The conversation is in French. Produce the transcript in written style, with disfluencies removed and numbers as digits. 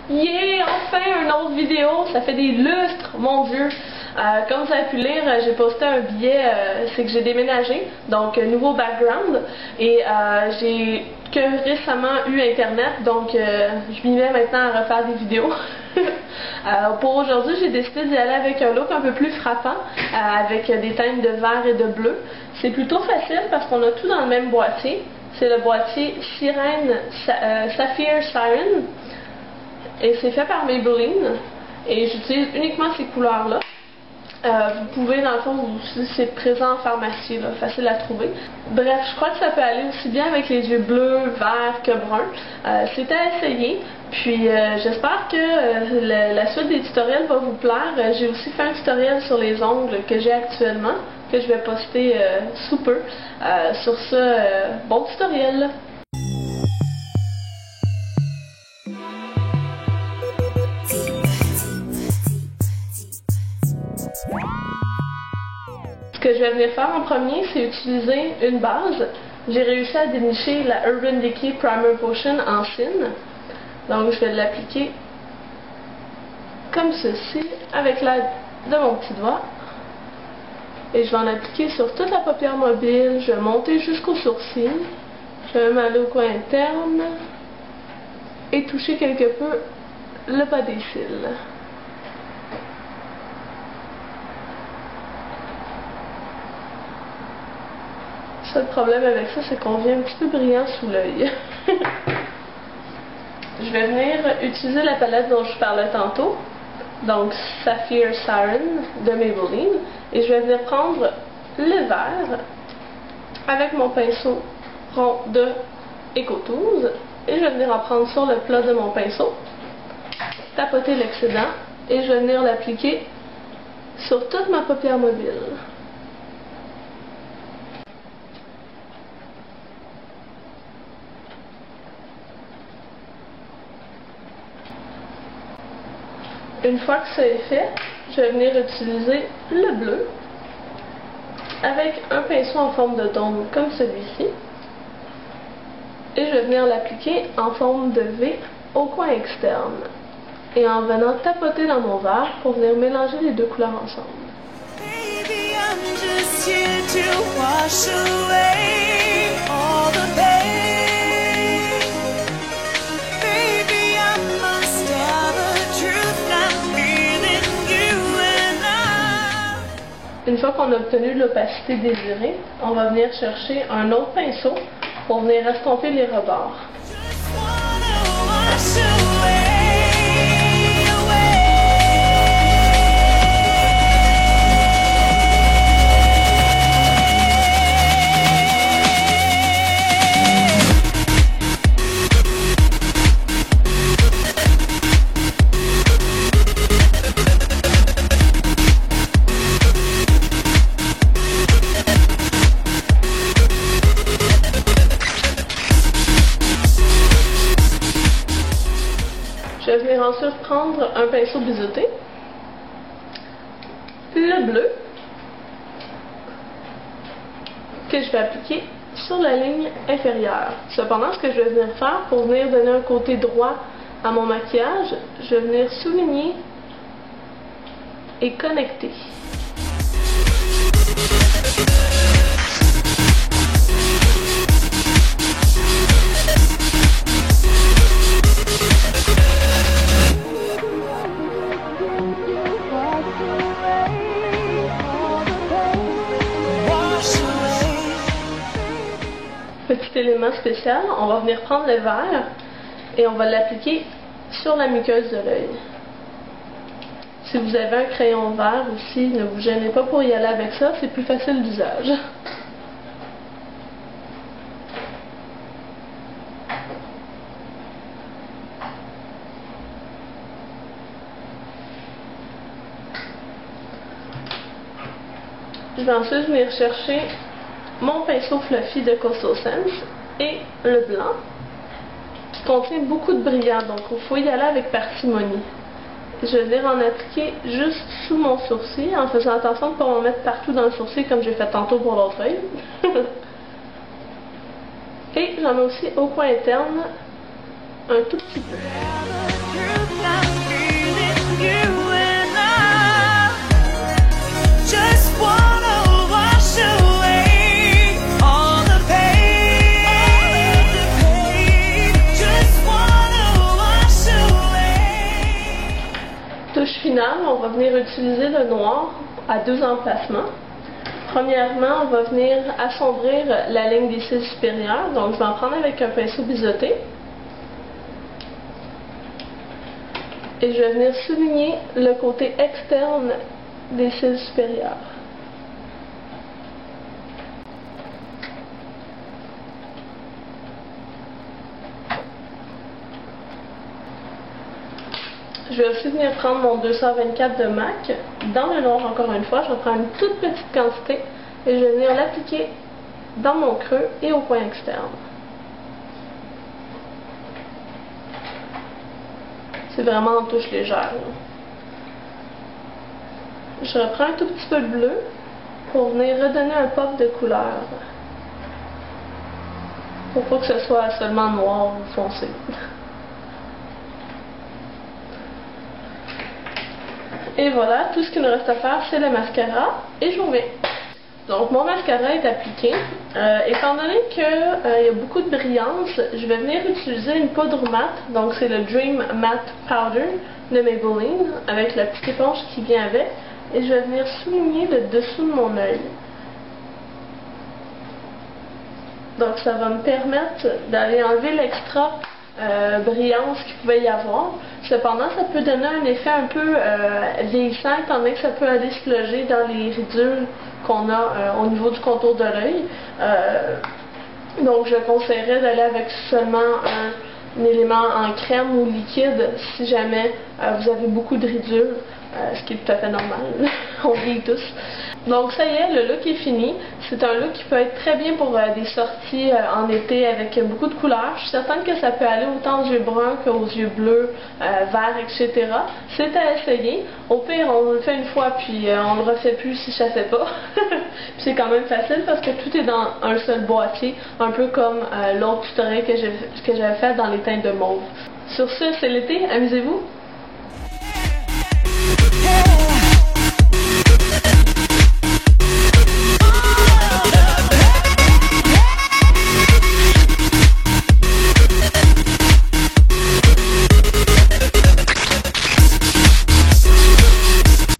Yeah! Enfin une autre vidéo! Ça fait des lustres, mon Dieu! Comme vous avez pu lire, j'ai posté un billet, c'est que j'ai déménagé, donc nouveau background, et j'ai que récemment eu internet, donc je m'y mets maintenant à refaire des vidéos. Pour aujourd'hui, j'ai décidé d'y aller avec un look un peu plus frappant, avec des teintes de vert et de bleu. C'est plutôt facile parce qu'on a tout dans le même boîtier. C'est le boîtier Sapphire Siren, et c'est fait par Maybelline, et j'utilise uniquement ces couleurs-là. Vous pouvez, dans le fond, c'est présent en pharmacie, là, facile à trouver. Bref, je crois que ça peut aller aussi bien avec les yeux bleus, verts que bruns. C'est à essayer. Puis j'espère que la suite des tutoriels va vous plaire. J'ai aussi fait un tutoriel sur les ongles que j'ai actuellement, que je vais poster sous peu. Sur ce, bon tutoriel! Ce que je vais venir faire en premier, c'est utiliser une base. J'ai réussi à dénicher la Urban Decay Primer Potion en cine. Donc je vais l'appliquer comme ceci, avec l'aide de mon petit doigt. Et je vais en appliquer sur toute la paupière mobile. Je vais monter jusqu'au sourcil. Je vais même aller au coin interne. Et toucher quelque peu le bas des cils. Le problème avec ça, c'est qu'on vient un petit peu brillant sous l'œil. Je vais venir utiliser la palette dont je parlais tantôt, donc Sapphire Siren de Maybelline, et je vais venir prendre le vert avec mon pinceau rond de Eco-Tools, et je vais venir en prendre sur le plat de mon pinceau, tapoter l'excédent, et je vais venir l'appliquer sur toute ma paupière mobile. Une fois que ça est fait, je vais venir utiliser le bleu avec un pinceau en forme de dôme comme celui-ci, et je vais venir l'appliquer en forme de V au coin externe, et en venant tapoter dans mon verre pour venir mélanger les deux couleurs ensemble. Baby, I'm just here to wash away all the pain. Une fois qu'on a obtenu l'opacité désirée, on va venir chercher un autre pinceau pour venir estomper les rebords. Je vais venir ensuite prendre un pinceau biseauté, le bleu, que je vais appliquer sur la ligne inférieure. Cependant, ce que je vais venir faire pour venir donner un côté droit à mon maquillage, je vais venir souligner et connecter. Petit élément spécial, on va venir prendre le vert et on va l'appliquer sur la muqueuse de l'œil. Si vous avez un crayon vert aussi, ne vous gênez pas pour y aller avec ça, c'est plus facile d'usage. Je vais ensuite venir chercher mon pinceau fluffy de Coastal Scents et le blanc qui contient beaucoup de brillant, donc il faut y aller avec parcimonie. Je vais venir en appliquer juste sous mon sourcil en faisant attention de ne pas en mettre partout dans le sourcil comme j'ai fait tantôt pour l'autre œil. Et j'en mets aussi au coin interne un tout petit peu. final, on va venir utiliser le noir à deux emplacements. Premièrement, on va venir assombrir la ligne des cils supérieurs. Donc, je vais en prendre avec un pinceau biseauté. Et je vais venir souligner le côté externe des cils supérieurs. Je vais aussi venir prendre mon 224 de MAC. Dans le noir, encore une fois, je vais prendre une toute petite quantité et je vais venir l'appliquer dans mon creux et au coin externe. C'est vraiment en touche légère. Je reprends un tout petit peu de bleu pour venir redonner un pop de couleur. Pour pas que ce soit seulement noir ou foncé. Et voilà, tout ce qu'il nous reste à faire, c'est le mascara. Et je vous reviens. Donc, mon mascara est appliqué. Étant donné qu'il y a beaucoup de brillance, je vais venir utiliser une poudre mate. Donc, c'est le Dream Matte Powder de Maybelline, avec la petite éponge qui vient avec. Et je vais venir souligner le dessous de mon œil. Donc, ça va me permettre d'aller enlever l'extra brillance qu'il pouvait y avoir. Cependant, ça peut donner un effet un peu vieillissant, étant donné que ça peut aller se loger dans les ridules qu'on a au niveau du contour de l'œil. Donc, je conseillerais d'aller avec seulement un élément en crème ou liquide si jamais vous avez beaucoup de ridules, ce qui est tout à fait normal. On vieillit tous. Donc ça y est, le look est fini. C'est un look qui peut être très bien pour des sorties en été avec beaucoup de couleurs. Je suis certaine que ça peut aller autant aux yeux bruns qu'aux yeux bleus, verts, etc. C'est à essayer. Au pire, on le fait une fois puis on le refait plus si ça ne fait pas. Puis c'est quand même facile parce que tout est dans un seul boîtier, un peu comme l'autre tutoriel que j'avais fait dans les teintes de mauve. Sur ce, c'est l'été, amusez-vous!